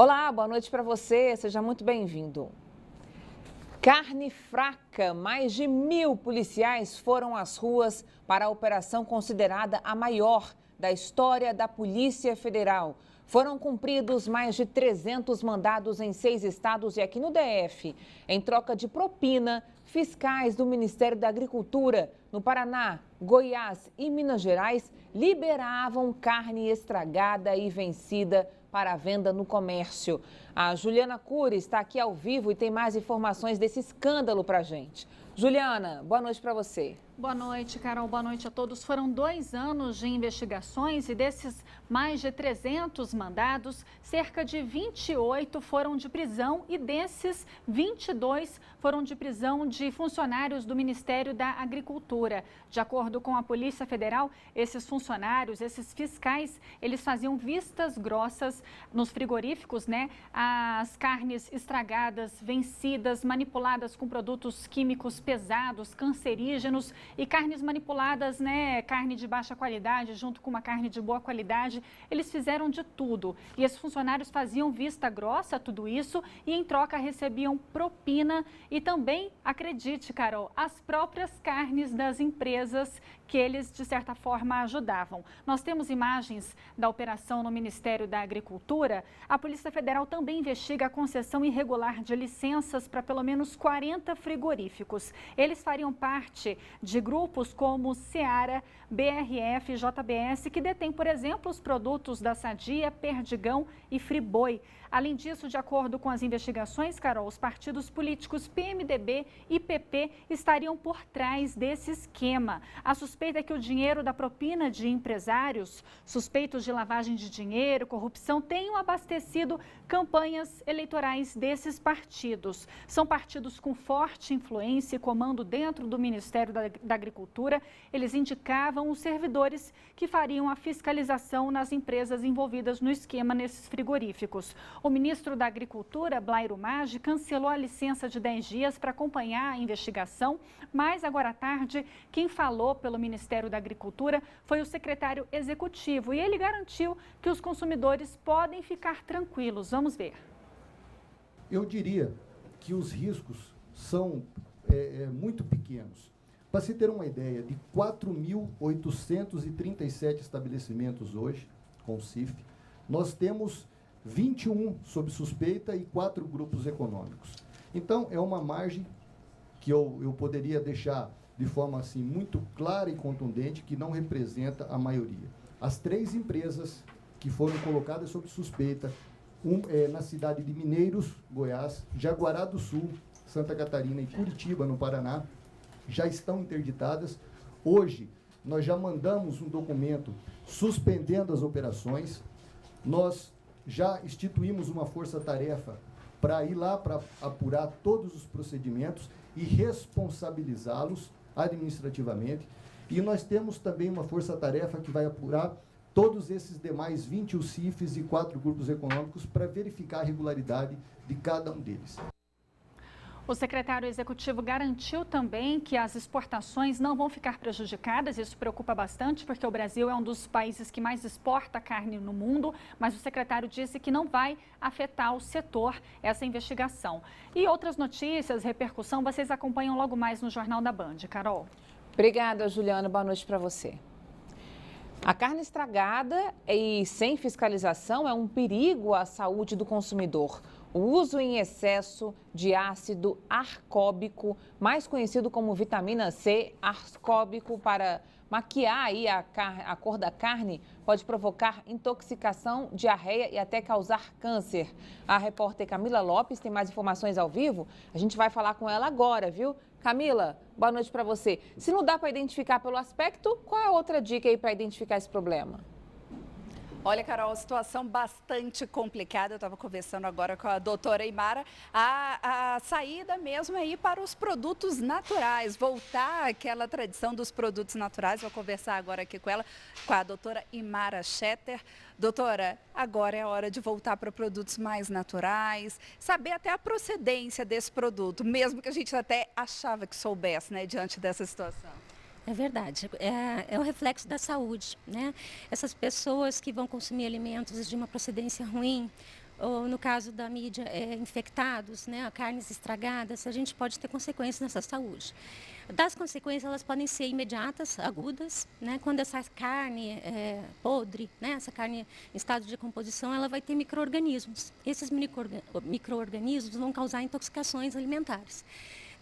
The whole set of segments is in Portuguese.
Olá, boa noite para você, seja muito bem-vindo. Carne fraca, mais de 1.000 policiais foram às ruas para a operação considerada a maior da história da Polícia Federal. Foram cumpridos mais de 300 mandados em 6 estados e aqui no DF. Em troca de propina, fiscais do Ministério da Agricultura, no Paraná, Goiás e Minas Gerais, liberavam carne estragada e vencida para a venda no comércio. A Juliana Cury está aqui ao vivo e tem mais informações desse escândalo para a gente. Juliana, boa noite para você. Boa noite, Carol. Boa noite a todos. Foram 2 anos de investigações e desses mais de 300 mandados, cerca de 28 foram de prisão e desses 22 foram de prisão de funcionários do Ministério da Agricultura. De acordo com a Polícia Federal, esses funcionários, esses fiscais, eles faziam vistas grossas nos frigoríficos, né? As carnes estragadas, vencidas, manipuladas com produtos químicos pesados, cancerígenos e carnes manipuladas, né, carne de baixa qualidade junto com uma carne de boa qualidade, eles fizeram de tudo. E esses funcionários faziam vista grossa a tudo isso e em troca recebiam propina e também, acredite, Carol, as próprias carnes das empresas que eles, de certa forma, ajudavam. Nós temos imagens da operação no Ministério da Agricultura. A Polícia Federal também investiga a concessão irregular de licenças para pelo menos 40 frigoríficos. Eles fariam parte de grupos como Seara, BRF, JBS, que detêm, por exemplo, os produtos da Sadia, Perdigão e Friboi. Além disso, de acordo com as investigações, Carol, os partidos políticos PMDB e PP estariam por trás desse esquema. A suspeita é que o dinheiro da propina de empresários suspeitos de lavagem de dinheiro, corrupção, tenham abastecido campanhas eleitorais desses partidos. São partidos com forte influência e comando dentro do Ministério da Agricultura. Eles indicavam os servidores que fariam a fiscalização nas empresas envolvidas no esquema nesses frigoríficos. O ministro da Agricultura, Blairo Maggi, cancelou a licença de 10 dias para acompanhar a investigação, mas agora à tarde, quem falou pelo Ministério da Agricultura foi o secretário executivo e ele garantiu que os consumidores podem ficar tranquilos. Vamos ver. Eu diria que os riscos são muito pequenos. Para se ter uma ideia, de 4.837 estabelecimentos hoje, com o CIF, nós temos 21 sob suspeita e 4 grupos econômicos. Então, é uma margem que eu poderia deixar de forma assim muito clara e contundente, que não representa a maioria. As 3 empresas que foram colocadas sob suspeita, na cidade de Mineiros, Goiás, Jaguará do Sul, Santa Catarina e Curitiba, no Paraná, já estão interditadas. Hoje, nós já mandamos um documento suspendendo as operações. Nós já instituímos uma força-tarefa para ir lá para apurar todos os procedimentos e responsabilizá-los administrativamente. E nós temos também uma força-tarefa que vai apurar todos esses demais 20 CIFs e 4 grupos econômicos para verificar a regularidade de cada um deles. O secretário executivo garantiu também que as exportações não vão ficar prejudicadas. Isso preocupa bastante, porque o Brasil é um dos países que mais exporta carne no mundo, mas o secretário disse que não vai afetar o setor essa investigação. E outras notícias, repercussão, vocês acompanham logo mais no Jornal da Band. Carol. Obrigada, Juliana. Boa noite para você. A carne estragada e sem fiscalização é um perigo à saúde do consumidor. O uso em excesso de ácido ascórbico, mais conhecido como vitamina C, ascórbico, para maquiar aí a cor da carne, pode provocar intoxicação, diarreia e até causar câncer. A repórter Camila Lopes tem mais informações ao vivo. A gente vai falar com ela agora, viu? Camila, boa noite para você. Se não dá para identificar pelo aspecto, qual é a outra dica aí para identificar esse problema? Olha, Carol, situação bastante complicada. Eu estava conversando agora com a doutora Imara. A saída mesmo é ir para os produtos naturais, voltar àquela tradição dos produtos naturais. Vou conversar agora aqui com ela, com a doutora Imara Schetter. Doutora, agora é a hora de voltar para produtos mais naturais, saber até a procedência desse produto, mesmo que a gente até achava que soubesse, né, diante dessa situação. É verdade, é o reflexo da saúde, né? Essas pessoas que vão consumir alimentos de uma procedência ruim ou no caso da mídia, infectados, né, carnes estragadas, a gente pode ter consequências nessa saúde. Das consequências, elas podem ser imediatas, agudas, né, quando essa carne é podre, né, essa carne em estado de decomposição, ela vai ter micro-organismos. Esses micro-organismos vão causar intoxicações alimentares.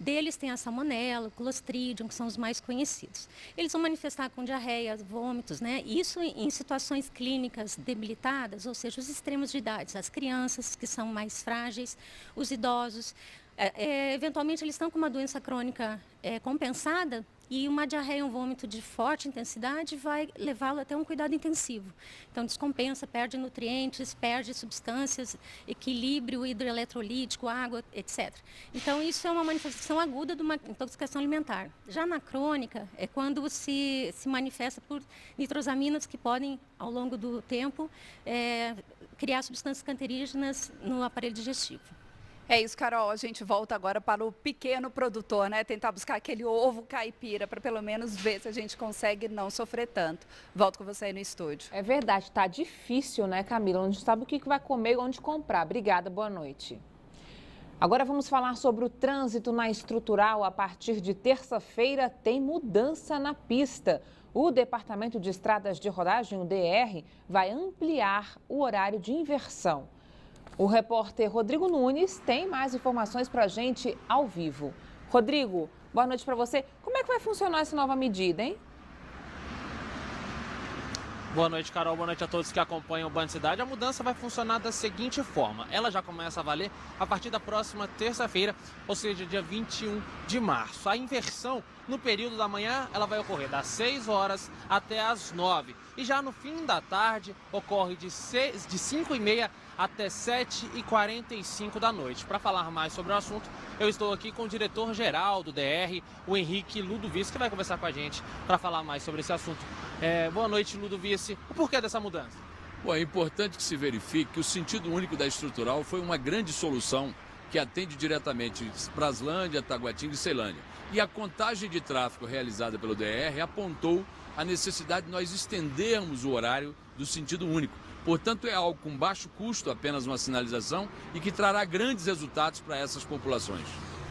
Deles tem a salmonela, o clostridium, que são os mais conhecidos. Eles vão manifestar com diarreia, vômitos, né? Isso em situações clínicas debilitadas, ou seja, os extremos de idade, as crianças que são mais frágeis, os idosos. Eventualmente, eles estão com uma doença crônica compensada e uma diarreia, um vômito de forte intensidade vai levá-lo até um cuidado intensivo. Então, descompensa, perde nutrientes, perde substâncias, equilíbrio hidroeletrolítico, água, etc. Então, isso é uma manifestação aguda de uma intoxicação alimentar. Já na crônica, é quando se manifesta por nitrosaminas que podem, ao longo do tempo, criar substâncias cancerígenas no aparelho digestivo. É isso, Carol. A gente volta agora para o pequeno produtor, né? Tentar buscar aquele ovo caipira para pelo menos ver se a gente consegue não sofrer tanto. Volto com você aí no estúdio. É verdade, tá difícil, né, Camila? Não sabe o que vai comer e onde comprar. Obrigada, boa noite. Agora vamos falar sobre o trânsito na estrutural. A partir de terça-feira tem mudança na pista. O Departamento de Estradas de Rodagem, o DR, vai ampliar o horário de inversão. O repórter Rodrigo Nunes tem mais informações para a gente ao vivo. Rodrigo, boa noite para você. Como é que vai funcionar essa nova medida, hein? Boa noite, Carol. Boa noite a todos que acompanham o Band Cidade. A mudança vai funcionar da seguinte forma. Ela já começa a valer a partir da próxima terça-feira, ou seja, dia 21 de março. A inversão no período da manhã, ela vai ocorrer das 6 horas até as 9. E já no fim da tarde, ocorre de 5h30 até 7h45 da noite. Para falar mais sobre o assunto, eu estou aqui com o diretor-geral do DR, o Henrique Ludovici, que vai conversar com a gente para falar mais sobre esse assunto. Boa noite, Ludovici. O porquê dessa mudança? Bom, é importante que se verifique que o sentido único da estrutural foi uma grande solução que atende diretamente Praslândia, Taguatinga e Ceilândia. E a contagem de tráfego realizada pelo DR apontou a necessidade de nós estendermos o horário do sentido único. Portanto, é algo com baixo custo, apenas uma sinalização, e que trará grandes resultados para essas populações.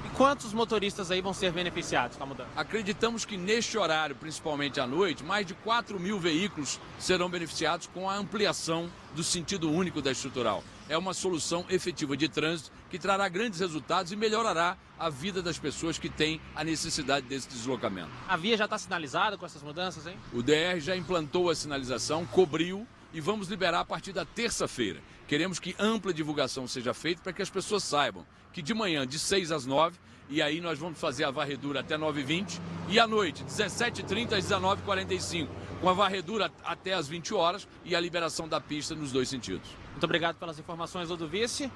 E quantos motoristas aí vão ser beneficiados com a mudança? Acreditamos que neste horário, principalmente à noite, mais de 4.000 veículos serão beneficiados com a ampliação do sentido único da estrutural. É uma solução efetiva de trânsito que trará grandes resultados e melhorará a vida das pessoas que têm a necessidade desse deslocamento. A via já está sinalizada com essas mudanças, hein? O DR já implantou a sinalização, cobriu e vamos liberar a partir da terça-feira. Queremos que ampla divulgação seja feita para que as pessoas saibam que de manhã, de 6 às 9, e aí nós vamos fazer a varredura até 9h20, e à noite, 17h30 às 19h45, com a varredura até às 20 horas e a liberação da pista nos dois sentidos. Muito obrigado pelas informações, Ludovici.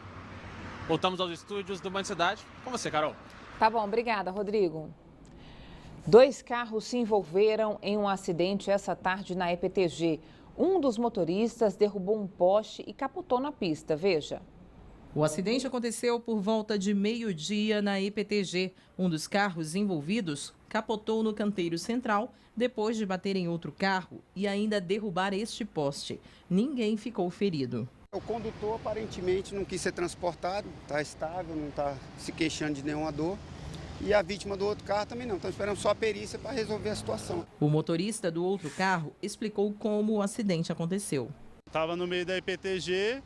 Voltamos aos estúdios do Band Cidade. Com você, Carol. Tá bom, obrigada, Rodrigo. 2 carros se envolveram em um acidente essa tarde na EPTG. Um dos motoristas derrubou um poste e capotou na pista. Veja. O acidente aconteceu por volta de meio-dia na EPTG. Um dos carros envolvidos capotou no canteiro central depois de bater em outro carro e ainda derrubar este poste. Ninguém ficou ferido. O condutor aparentemente não quis ser transportado, está estável, não está se queixando de nenhuma dor. E a vítima do outro carro também não, estão esperando só a perícia para resolver a situação. O motorista do outro carro explicou como o acidente aconteceu. Estava no meio da EPTG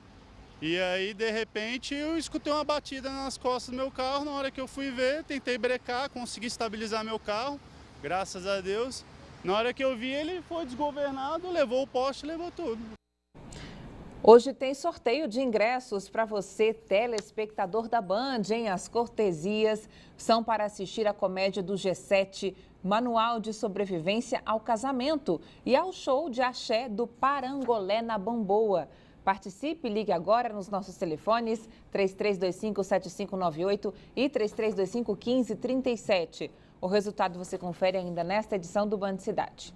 e aí, de repente, eu escutei uma batida nas costas do meu carro. Na hora que eu fui ver, tentei brecar, consegui estabilizar meu carro, graças a Deus. Na hora que eu vi, ele foi desgovernado, levou o poste, levou tudo. Hoje tem sorteio de ingressos para você, telespectador da Band, hein? As cortesias são para assistir a comédia do G7, Manual de Sobrevivência ao Casamento, e ao show de axé do Parangolé na Bamboa. Participe, ligue agora nos nossos telefones 3325-7598 e 3325-1537. O resultado você confere ainda nesta edição do Band Cidade.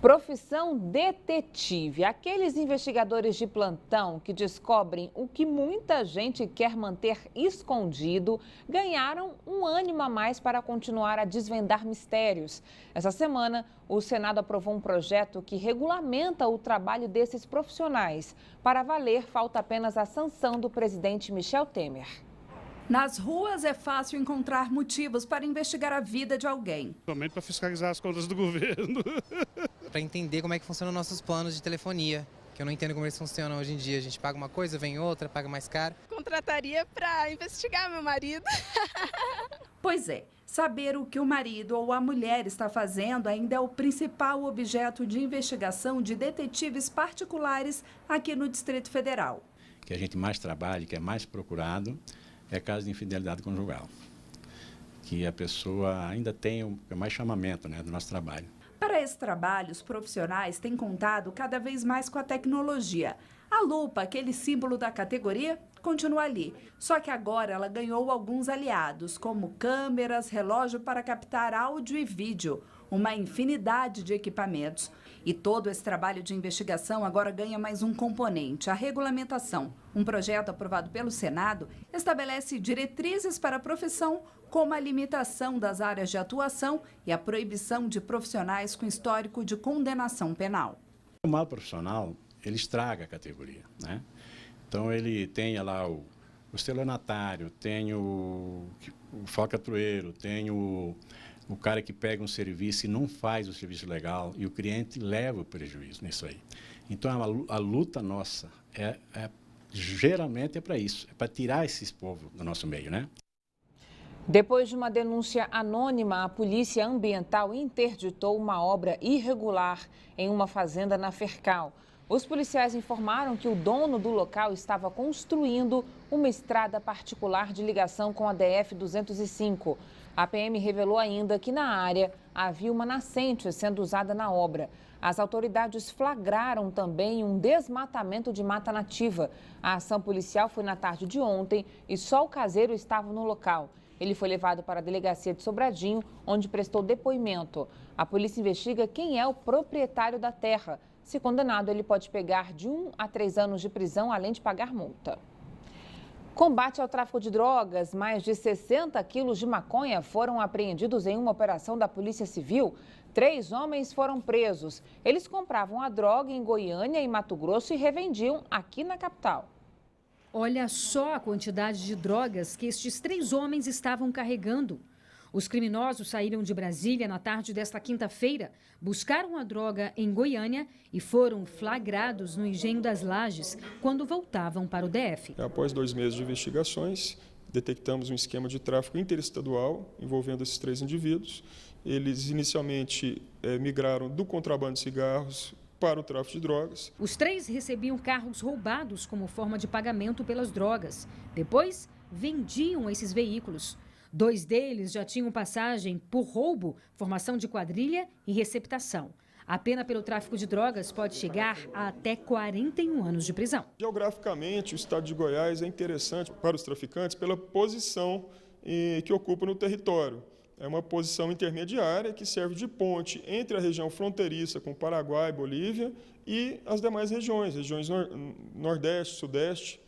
Profissão detetive. Aqueles investigadores de plantão que descobrem o que muita gente quer manter escondido ganharam um ânimo a mais para continuar a desvendar mistérios. Essa semana, o Senado aprovou um projeto que regulamenta o trabalho desses profissionais. Para valer, falta apenas a sanção do presidente Michel Temer. Nas ruas é fácil encontrar motivos para investigar a vida de alguém. Somente para fiscalizar as contas do governo. Para entender como é que funcionam nossos planos de telefonia, que eu não entendo como eles funcionam hoje em dia. A gente paga uma coisa, vem outra, paga mais caro. Contrataria para investigar meu marido. Pois é, saber o que o marido ou a mulher está fazendo ainda é o principal objeto de investigação de detetives particulares aqui no Distrito Federal. Que a gente mais trabalha, que é mais procurado, é caso de infidelidade conjugal, que a pessoa ainda tem mais chamamento, né, do nosso trabalho. Para esse trabalho, os profissionais têm contado cada vez mais com a tecnologia. A lupa, aquele símbolo da categoria, continua ali, só que agora ela ganhou alguns aliados, como câmeras, relógio para captar áudio e vídeo, uma infinidade de equipamentos. E todo esse trabalho de investigação agora ganha mais um componente, a regulamentação. Um projeto aprovado pelo Senado estabelece diretrizes para a profissão, como a limitação das áreas de atuação e a proibição de profissionais com histórico de condenação penal. O mau profissional, ele estraga a categoria, né? Então ele tem lá o estelionatário, tem o falcatrueiro, tem o cara que pega um serviço e não faz o serviço legal e o cliente leva o prejuízo nisso aí. Então, a luta nossa geralmente é para isso, é para tirar esses povos do nosso meio, né? Depois de uma denúncia anônima, a Polícia Ambiental interditou uma obra irregular em uma fazenda na Fercal. Os policiais informaram que o dono do local estava construindo uma estrada particular de ligação com a DF-205. A PM revelou ainda que na área havia uma nascente sendo usada na obra. As autoridades flagraram também um desmatamento de mata nativa. A ação policial foi na tarde de ontem e só o caseiro estava no local. Ele foi levado para a delegacia de Sobradinho, onde prestou depoimento. A polícia investiga quem é o proprietário da terra. Se condenado, ele pode pegar de 1 a 3 anos de prisão, além de pagar multa. Combate ao tráfico de drogas. Mais de 60 quilos de maconha foram apreendidos em uma operação da Polícia Civil. 3 homens foram presos. Eles compravam a droga em Goiânia e Mato Grosso e revendiam aqui na capital. Olha só a quantidade de drogas que estes 3 homens estavam carregando. Os criminosos saíram de Brasília na tarde desta quinta-feira, buscaram a droga em Goiânia e foram flagrados no Engenho das Lajes quando voltavam para o DF. Após 2 meses de investigações, detectamos um esquema de tráfico interestadual envolvendo esses 3 indivíduos. Eles inicialmente migraram do contrabando de cigarros para o tráfico de drogas. Os 3 recebiam carros roubados como forma de pagamento pelas drogas. Depois, vendiam esses veículos. 2 deles já tinham passagem por roubo, formação de quadrilha e receptação. A pena pelo tráfico de drogas pode chegar a até 41 anos de prisão. Geograficamente, o estado de Goiás é interessante para os traficantes pela posição que ocupa no território. É uma posição intermediária que serve de ponte entre a região fronteiriça com Paraguai, Bolívia e as demais regiões Nordeste, Sudeste.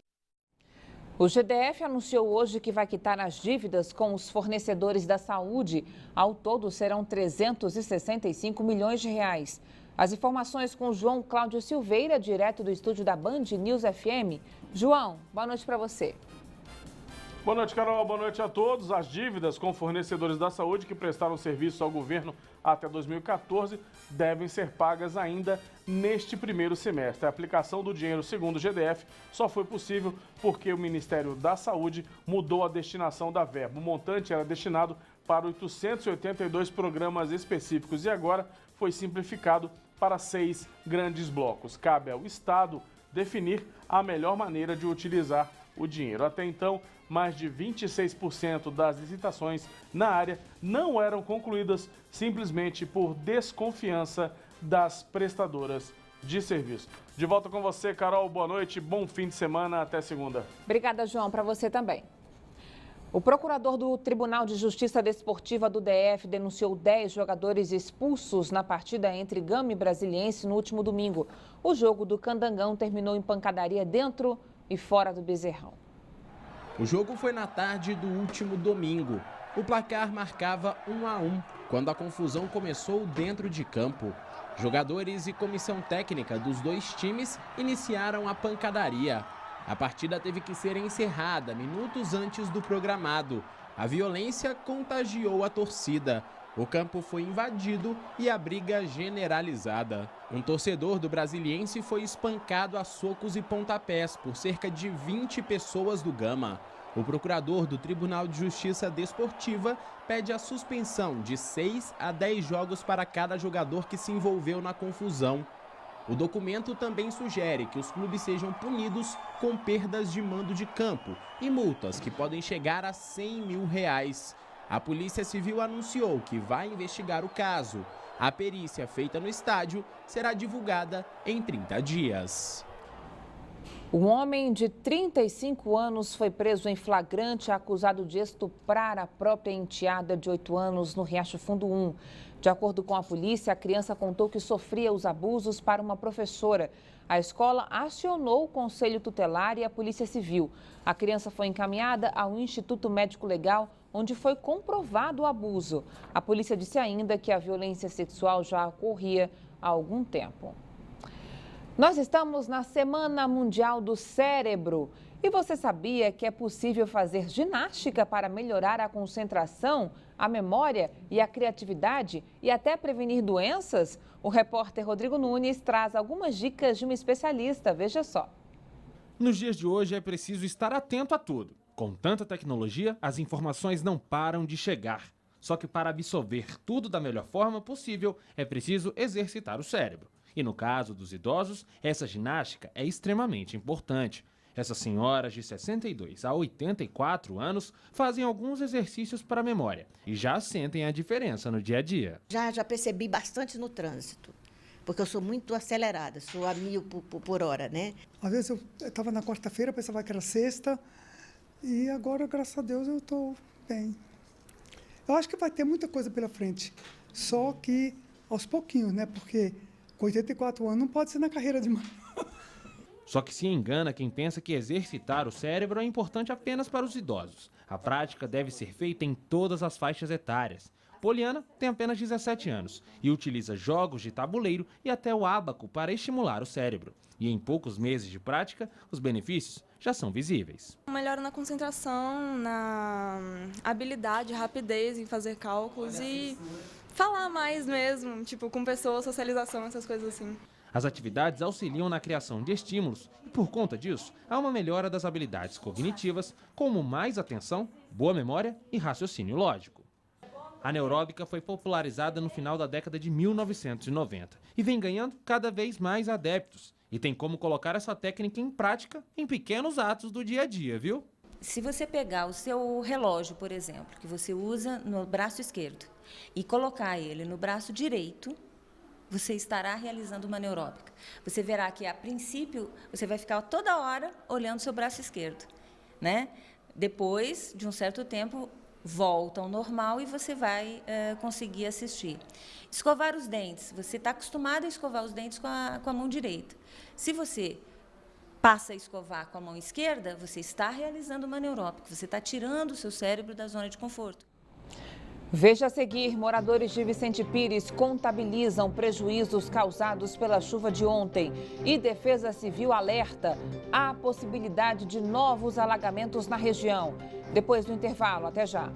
O GDF anunciou hoje que vai quitar as dívidas com os fornecedores da saúde. Ao todo, serão 365 milhões de reais. As informações com João Cláudio Silveira, direto do estúdio da Band News FM. João, boa noite para você. Boa noite, Carol. Boa noite a todos. As dívidas com fornecedores da saúde que prestaram serviço ao governo até 2014 devem ser pagas ainda neste primeiro semestre. A aplicação do dinheiro, segundo o GDF, só foi possível porque o Ministério da Saúde mudou a destinação da verba. O montante era destinado para 882 programas específicos e agora foi simplificado para 6 grandes blocos. Cabe ao Estado definir a melhor maneira de utilizar o dinheiro. Até então, mais de 26% das licitações na área não eram concluídas simplesmente por desconfiança das prestadoras de serviço. De volta com você, Carol. Boa noite, bom fim de semana, até segunda. Obrigada, João, para você também. O procurador do Tribunal de Justiça Desportiva do DF denunciou 10 jogadores expulsos na partida entre Gama e Brasiliense no último domingo. O jogo do Candangão terminou em pancadaria dentro e fora do Bezerrão. O jogo foi na tarde do último domingo. O placar marcava 1-1, quando a confusão começou dentro de campo. Jogadores e comissão técnica dos dois times iniciaram a pancadaria. A partida teve que ser encerrada minutos antes do programado. A violência contagiou a torcida. O campo foi invadido e a briga generalizada. Um torcedor do Brasiliense foi espancado a socos e pontapés por cerca de 20 pessoas do Gama. O procurador do Tribunal de Justiça Desportiva pede a suspensão de 6 a 10 jogos para cada jogador que se envolveu na confusão. O documento também sugere que os clubes sejam punidos com perdas de mando de campo e multas que podem chegar a R$100 mil. A Polícia Civil anunciou que vai investigar o caso. A perícia feita no estádio será divulgada em 30 dias. Um homem de 35 anos foi preso em flagrante acusado de estuprar a própria enteada de 8 anos no Riacho Fundo 1. De acordo com a polícia, a criança contou que sofria os abusos para uma professora. A escola acionou o Conselho Tutelar e a Polícia Civil. A criança foi encaminhada ao Instituto Médico Legal, onde foi comprovado o abuso. A polícia disse ainda que a violência sexual já ocorria há algum tempo. Nós estamos na Semana Mundial do Cérebro. E você sabia que é possível fazer ginástica para melhorar a concentração, a memória e a criatividade e até prevenir doenças? O repórter Rodrigo Nunes traz algumas dicas de uma especialista. Veja só. Nos dias de hoje é preciso estar atento a tudo. Com tanta tecnologia, as informações não param de chegar. Só que para absorver tudo da melhor forma possível, é preciso exercitar o cérebro. E no caso dos idosos, essa ginástica é extremamente importante. Essas senhoras de 62 a 84 anos fazem alguns exercícios para a memória e já sentem a diferença no dia a dia. Já percebi bastante no trânsito, porque eu sou muito acelerada, sou a 1000 por hora, né? Às vezes eu estava na quarta-feira, pensava que era sexta, e agora, graças a Deus, eu estou bem. Eu acho que vai ter muita coisa pela frente, só que aos pouquinhos, né? Porque com 84 anos não pode ser na carreira de mão. Só que se engana quem pensa que exercitar o cérebro é importante apenas para os idosos. A prática deve ser feita em todas as faixas etárias. Poliana tem apenas 17 anos e utiliza jogos de tabuleiro e até o ábaco para estimular o cérebro. E em poucos meses de prática, os benefícios já são visíveis. Melhora na concentração, na habilidade, rapidez em fazer cálculos e falar mais mesmo, tipo com pessoas, socialização, essas coisas assim. As atividades auxiliam na criação de estímulos e, por conta disso, há uma melhora das habilidades cognitivas, como mais atenção, boa memória e raciocínio lógico. A neuróbica foi popularizada no final da década de 1990 e vem ganhando cada vez mais adeptos. E tem como colocar essa técnica em prática em pequenos atos do dia a dia, viu? Se você pegar o seu relógio, por exemplo, que você usa no braço esquerdo, e colocar ele no braço direito, você estará realizando uma neuróbica. Você verá que, a princípio, você vai ficar toda hora olhando seu braço esquerdo, né? Depois de um certo tempo, volta ao normal e você vai conseguir assistir. Escovar os dentes. Você está acostumado a escovar os dentes com a mão direita. Se você passa a escovar com a mão esquerda, você está realizando uma neuróbica. Você está tirando o seu cérebro da zona de conforto. Veja a seguir, moradores de Vicente Pires contabilizam prejuízos causados pela chuva de ontem e Defesa Civil alerta há possibilidade de novos alagamentos na região. Depois do intervalo, até já.